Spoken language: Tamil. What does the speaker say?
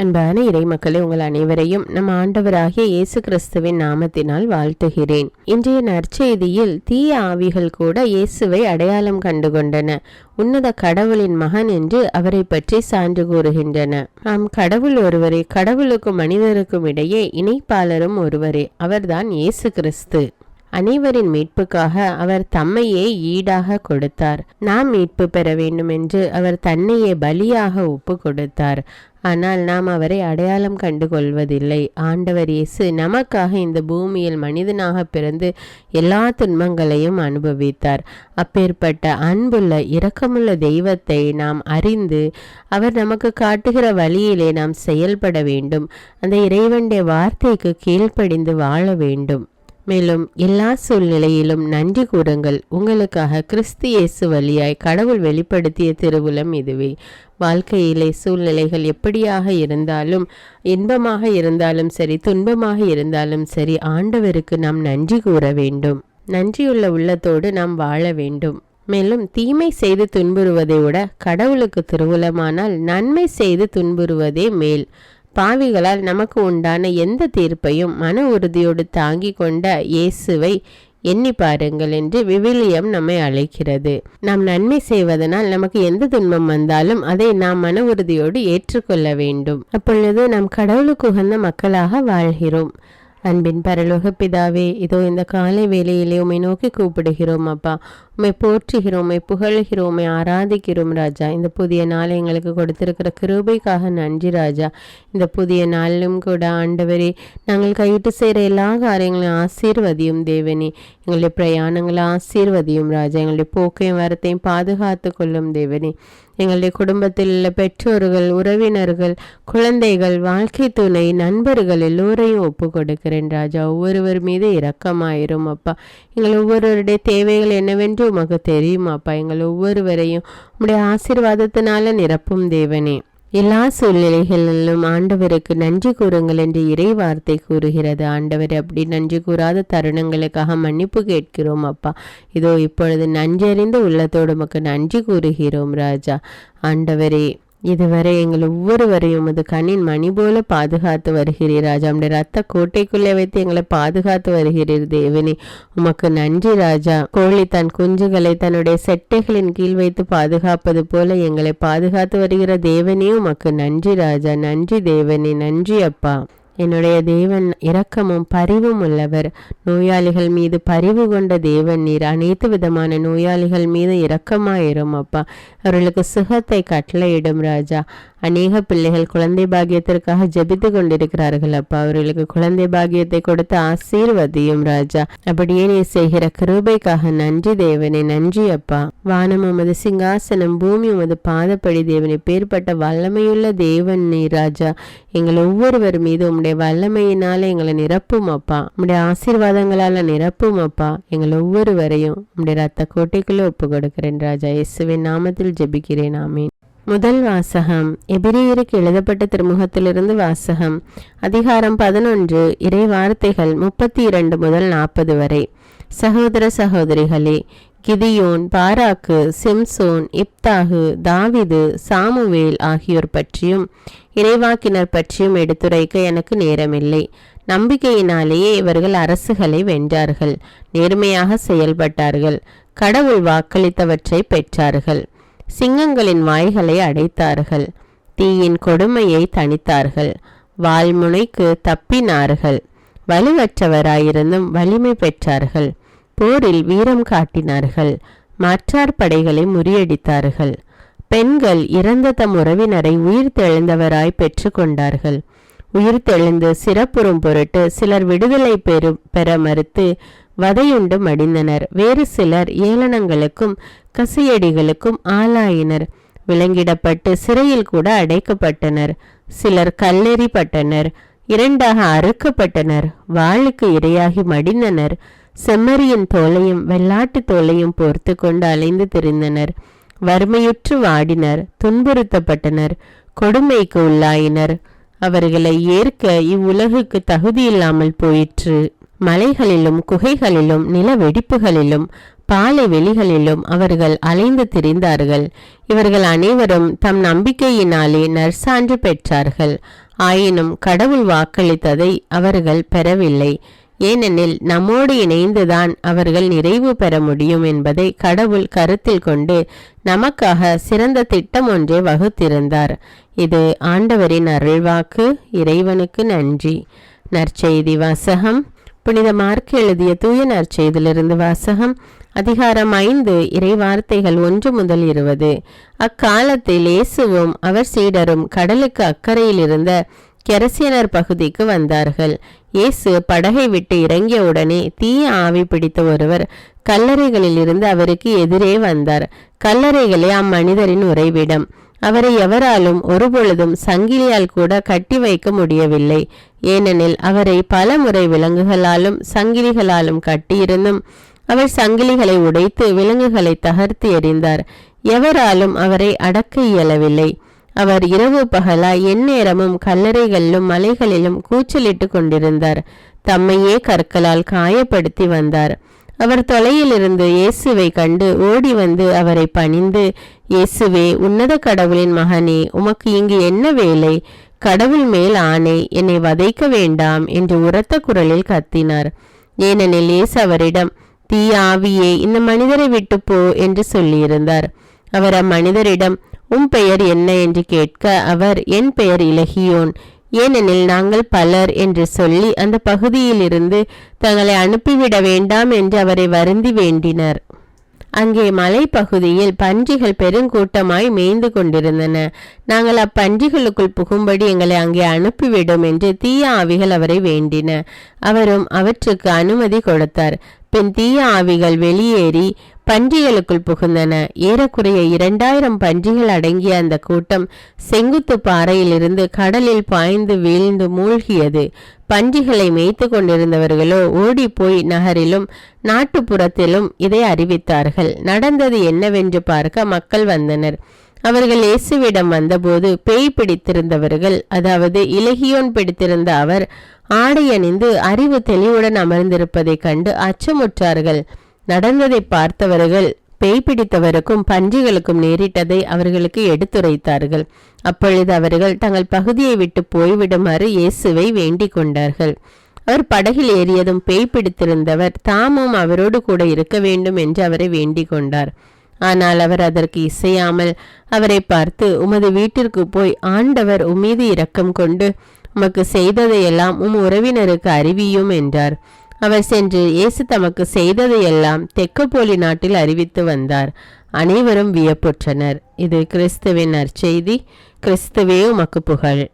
அன்பான இறைமக்களே, உங்கள் அனைவரையும் நம் ஆண்டவராகிய இயேசு கிறிஸ்துவின் நாமத்தினால் வாழ்த்துகிறேன். இன்றைய நற்செய்தியில் தீய ஆவிகள் கூட இயேசுவை அடையாளம் கண்டுகொண்டன. உன்னத கடவுளின் மகன் என்று அவரை பற்றி சான்று கூறுகின்றன. நாம் கடவுள் ஒருவரே, கடவுளுக்கும் மனிதருக்கும் இடையே இணைப்பாளரும் ஒருவரே, அவர்தான் இயேசு கிறிஸ்து. அனைவரின் மீட்புக்காக அவர் தம்மையே ஈடாக கொடுத்தார். நாம் மீட்பு பெற வேண்டும் என்று அவர் தன்னையே பலியாக ஒப்பு கொடுத்தார். ஆனால் நாம் அவரை அடையாளம் கண்டு கொள்வதில்லை. ஆண்டவர் இயேசு நமக்காக இந்த பூமியில் மனிதனாக பிறந்து எல்லா துன்பங்களையும் அனுபவித்தார். அப்பேற்பட்ட அன்புள்ள இரக்கமுள்ள தெய்வத்தை நாம் அறிந்து அவர் நமக்கு காட்டுகிற வழியிலே நாம் செயல்பட வேண்டும். அந்த இறைவனுடைய வார்த்தைக்கு கீழ்ப்படிந்து வாழ வேண்டும். மேலும் எல்லா சூழ்நிலையிலும் நன்றி கூறுங்கள். உங்களுக்காக கிறிஸ்து இயேசு வழியாய் கடவுள் வெளிப்படுத்திய திருவுளம் இதுவே. வாழ்க்கையிலே சூழ்நிலைகள் எப்படியாக இருந்தாலும், இன்பமாக இருந்தாலும் சரி, துன்பமாக இருந்தாலும் சரி, ஆண்டவருக்கு நாம் நன்றி கூற வேண்டும். நன்றியுள்ள உள்ளத்தோடு நாம் வாழ வேண்டும். மேலும் தீமை செய்து துன்புறுவதை விட கடவுளுக்கு திருவுளமானால் நன்மை செய்து துன்புறுவதே மேல். பாவிகளால் நமக்கு உண்டான எந்த தீர்ப்பையும் மன உறுதியோடு தாங்கி கொண்ட இயேசுவை எண்ணி பாருங்கள் என்று விவிலியம் நம்மை அழைக்கிறது. நாம் நன்மை செய்வதனால் நமக்கு எந்த துன்பம் வந்தாலும் அதை நாம் மன உறுதியோடு ஏற்றுக்கொள்ள வேண்டும். அப்பொழுது நாம் கடவுளுக்கு உகந்த மக்களாக வாழ்கிறோம். அன்பின் பரலோக பிதாவே, இதோ இந்த காலை வேளையிலே உம்மை நோக்கி கூப்பிடுகிறோம் அப்பா. உம்மை போற்றுகிறோம், உம்மை புகழ்கிறோம், உம்மை ஆராதிக்கிறோம் ராஜா. இந்த புதிய நாளை எங்களுக்கு கொடுத்திருக்கிற கிருபைக்காக நன்றி ராஜா. இந்த புதிய நாளிலும் கூட ஆண்டவரே, நாங்கள் கையிட்டு செய்கிற எல்லா காரியங்களையும் ஆசீர்வதியும் தேவனே. எங்களுடைய பிரயாணங்களை ஆசீர்வதியும் ராஜா. எங்களுடைய போக்கையும் வரத்தையும் பாதுகாத்து கொள்ளும் தேவனே. எங்களுடைய குடும்பத்தில் உள்ள பெற்றோர்கள், உறவினர்கள், குழந்தைகள், வாழ்க்கை துணை, நண்பர்கள் எல்லோரையும் ஒப்பு கொடுக்கிறேன் ராஜா. ஒவ்வொருவர் மீது இரக்கமாயிரும் அப்பா. எங்கள் ஒவ்வொருவருடைய தேவைகள் என்னவென்று உமக்கு தெரியும் அப்பா. எங்கள் ஒவ்வொருவரையும் உம்முடைய ஆசீர்வாதத்தினால நிரப்பும் தேவனே. எல்லா சூழ்நிலைகளிலும் ஆண்டவருக்கு நன்றி கூறுங்கள் என்று இறை வார்த்தை கூறுகிறது. ஆண்டவர் அப்படி நன்றி கூறாத தருணங்களுக்காக மன்னிப்பு கேட்கிறோம் அப்பா. இதோ இப்பொழுது நன்றறிந்த உள்ளத்தோடு உமக்கு நன்றி கூறுகிறோம் ராஜா. ஆண்டவரே, இதுவரை எங்கள் ஒவ்வொருவரையும் உமது கண்ணின் மணி போல பாதுகாத்து வருகிறீர் ராஜா. நம்முடைய ரத்த கோட்டைக்குள்ளே வைத்து எங்களை பாதுகாத்து வருகிறீர் தேவனே. உமக்கு நன்றி ராஜா. கோழி தன் குஞ்சுகளை தன்னுடைய செட்டைகளின் கீழ் வைத்து பாதுகாப்பது போல எங்களை பாதுகாத்து வருகிற தேவனே உமக்கு நன்றி ராஜா. நன்றி தேவனே, நன்றி அப்பா. என்னுடைய தேவன் இரக்கமும் பரிவும் உள்ளவர். நோயாளிகள் மீது பரிவு கொண்ட தேவன் நீர். அனைத்து விதமான நோயாளிகள் மீது இரக்கமாயிரும் அப்பா. அவர்களுக்கு சுகத்தை கட்டளையிடும் ராஜா. அநேக பிள்ளைகள் குழந்தை பாக்கியத்திற்காக ஜெபித்து கொண்டிருக்கிறார்கள் அப்பா. அவர்களுக்கு குழந்தை பாக்கியத்தை கொடுத்து ஆசீர்வதியும் ராஜா. அப்படியே நீ செய்கிற கிருபைக்காக நன்றி தேவனே, நன்றி அப்பா. வானம் உமது சிங்காசனம், பூமி உமது பாதப்படி தேவனை. பேர்பட்ட வல்லமையுள்ள தேவன் நீ ராஜா. எங்கள் ஒவ்வொருவர் மீது உம்முடைய வல்லமையினால எங்களை நிரப்பும் அப்பா. உம்முடைய ஆசீர்வாதங்களால நிரப்பும் அப்பா. எங்கள் ஒவ்வொருவரையும் உம்முடைய ரத்த கோட்டைக்குள்ள ஒப்பு கொடுக்கிறேன் ராஜா. இயேசுவின் நாமத்தில் ஜெபிக்கிறேன், ஆமீன். முதல் வாசகம் எபிரேயருக்கு எழுதப்பட்ட திருமுகத்திலிருந்து வாசகம். அதிகாரம் 11, இறை வார்த்தைகள் 32 முதல் 40 வரை. சகோதர சகோதரிகளே, கிதியோன், பாராக்கு, சிம்சோன், இப்தாகு, தாவிது, சாமுவேல் ஆகியோர் பற்றியும் இறைவாக்கினர் பற்றியும் எடுத்துரைக்க எனக்கு நேரமில்லை. நம்பிக்கையினாலேயே இவர்கள் அரசுகளை வென்றார்கள். நேர்மையாக செயல்பட்டார்கள். கடவுள் வாக்களித்தவற்றை பெற்றார்கள். சிங்கங்களின் வாய்களை அடைத்தார்கள். தீயின் கொடுமையை தணித்தார்கள். வாள்முனைக்கு தப்பினார்கள். வலுவற்றவராயிருந்தும் வலிமை பெற்றார்கள். போரில் வீரம் காட்டினார்கள். மற்றார் படைகளை முறியடித்தார்கள். பெண்கள் இறந்த தம் உறவினரை உயிர் தெழுந்தவராய் பெற்று கொண்டார்கள். உயிர் தெழுந்து சிறப்புறும் பொருட்டு சிலர் விடுதலை பெற மறுத்து வதையுண்டு மடிந்தனர். வேறு சிலர் ஏளனங்களுக்கும் கசியடிகளுக்கும் ஆளாயினர். விலங்கிடப்பட்டு சிறையில் கூட அடைக்கப்பட்டனர். சிலர் கல்லெறிப்பட்டனர். இரண்டாக அறுக்கப்பட்டனர். வாளுக்கு இரையாகி மடிந்தனர். செம்மறியின் தோலையும் வெள்ளாட்டு தோலையும் போர்த்து கொண்டு அலைந்து திரிந்தனர். வறுமையுற்று வாடினர். துன்புறுத்தப்பட்டனர். கொடுமைக்கு உள்ளாயினர். அவர்களை ஏற்க இவ்வுலகுக்கு தகுதியில்லாமல் போயிற்று. மலைகளிலும் குகைகளிலும் நில வெடிப்புகளிலும் பாலை வெளிகளிலும் அவர்கள் அலைந்து திரிந்தார்கள். இவர்கள் அனைவரும் தம் நம்பிக்கையினாலே நற்சான்று பெற்றார்கள். ஆயினும் கடவுள் வாக்களித்ததை அவர்கள் பெறவில்லை. ஏனெனில் நம்மோடு இணைந்துதான் அவர்கள் நிறைவு பெற முடியும் என்பதை கடவுள் கருத்தில் கொண்டு நமக்காக சிறந்த திட்டம் ஒன்றை வகுத்திருந்தார். இது ஆண்டவரின் அருள்வாக்கு. இறைவனுக்கு நன்றி. நற்செய்தி வாசகம். புனித மார்க் எழுதிய தூய நற்செய்தியிலிருந்து வாசகம். அதிகாரம் 5 இறைவார்த்தைகள் 1 முதல் 20. அக்காலத்தில் இயேசுவும் அவர் சீடரும் கடலுக்கு அக்கறையில் இருந்த கெரசேனர் பகுதிக்கு வந்தார்கள். இயேசு படகை விட்டு இறங்கிய உடனே தீய ஆவி பிடித்த ஒருவர் கல்லறைகளில் இருந்து அவருக்கு எதிரே வந்தார். கல்லறைகளே அம்மனிதரின் உறைவிடம். அவரை எவராலும் ஒருபொழுதும் சங்கிலியால் கூட கட்டி வைக்க முடியவில்லை. ஏனெனில் அவரை பல முறை விலங்குகளாலும் சங்கிலிகளாலும் கட்டியிருந்தும் அவர் சங்கிலிகளை உடைத்து விலங்குகளை தகர்த்து எறிந்தார். எவராலும் அவரை அடக்க இயலவில்லை. அவர் இரவு பகலாய் எந்நேரமும் கல்லறைகளிலும் மலைகளிலும் கூச்சலிட்டு கொண்டிருந்தார். தம்மையே கற்களால் காயப்படுத்தி வந்தார். அவர் தொலையிலிருந்து இயேசுவை கண்டு ஓடி வந்து அவரை பணிந்து, இயேசுவே, உன்னத கடவுளின் மகனே, உமக்கு இங்கு என்ன வேலை? கடவுள் மேல் ஆணை, என்னை வதைக்க வேண்டாம் என்று உரத்த குரலில் கத்தினார். ஏனெனில் இயேசு அவரிடம், தீய ஆவியே, இந்த மனிதரை விட்டு போ என்று சொல்லியிருந்தார். அவர் அம்மனிதரிடம், உன் பெயர் என்ன என்று கேட்க அவர், என் பெயர் இலகியோன், ஏனெனில் நாங்கள் பலர் என்று சொல்லி அந்த பகுதியில் இருந்து தங்களை அனுப்பிவிட வேண்டாம் என்று அவரை வருந்தி வேண்டினர். அங்கே மலை பகுதியில் பன்றிகள் பெருங்கூட்டமாய் மேய்ந்து கொண்டிருந்தன. நாங்கள் அப்பன்றிகளுக்குள் புகும்படி எங்களை அங்கே அனுப்பிவிடும் என்று தீய ஆவிகள் அவரை வேண்டின. அவரும் அவற்றுக்கு அனுமதி கொடுத்தார். பின் தீய ஆவிகள் வெளியேறி பன்றிகளுக்குள் புகுந்தன. ஏறக்குறைய 2000 பன்றிகள் அடங்கிய அந்த கூட்டம் செங்குத்து பாறையிலிருந்து கடலில் பாய்ந்து வீழ்ந்து மூழ்கியது. பன்றிகளை மேய்த்து கொண்டிருந்தவர்களோ ஓடி போய் நகரிலும் நாட்டுப்புறத்திலும் இதை அறிவித்தார்கள். நடந்தது என்னவென்று பார்க்க மக்கள் வந்தனர். அவர்கள் இயேசுவிடம் வந்தபோது பேய் பிடித்திருந்தவர்கள், அதாவது இலகியோன் பிடித்திருந்த அவர் ஆடை அணிந்து அறிவு தெளிவுடன் அமர்ந்திருப்பதைக் கண்டு அச்சமுற்றார்கள். நடந்ததை பார்த்தவர்கள் பேய் பிடித்தவருக்கும் பன்றிகளுக்கும் நேரிட்டதை அவர்களுக்கு எடுத்துரைத்தார்கள். அப்பொழுது அவர்கள் தங்கள் பகுதியை விட்டு போய்விடுமாறு இயேசுவை வேண்டிக் கொண்டார்கள். அவர் படகில் ஏறியதும் பேய் பிடித்திருந்தவர் தாமும் அவரோடு கூட இருக்க வேண்டும் என்று அவரை வேண்டிக் கொண்டார். ஆனால் அவர் அதற்கு இசையாமல் அவரை பார்த்து, உமது வீட்டிற்கு போய் ஆண்டவர் உம்மீது இரக்கம் கொண்டு உமக்கு செய்ததையெல்லாம் உறவினருக்கு அறிவியும் என்றார். அவர் சென்று இயேசு தமக்கு செய்ததையெல்லாம் தெக்கப்போலி நாட்டில் அறிவித்து வந்தார். அனைவரும் வியப்புற்றனர். இது கிறிஸ்துவின் நற்செய்தி. கிறிஸ்துவே உமக்கு புகழ்.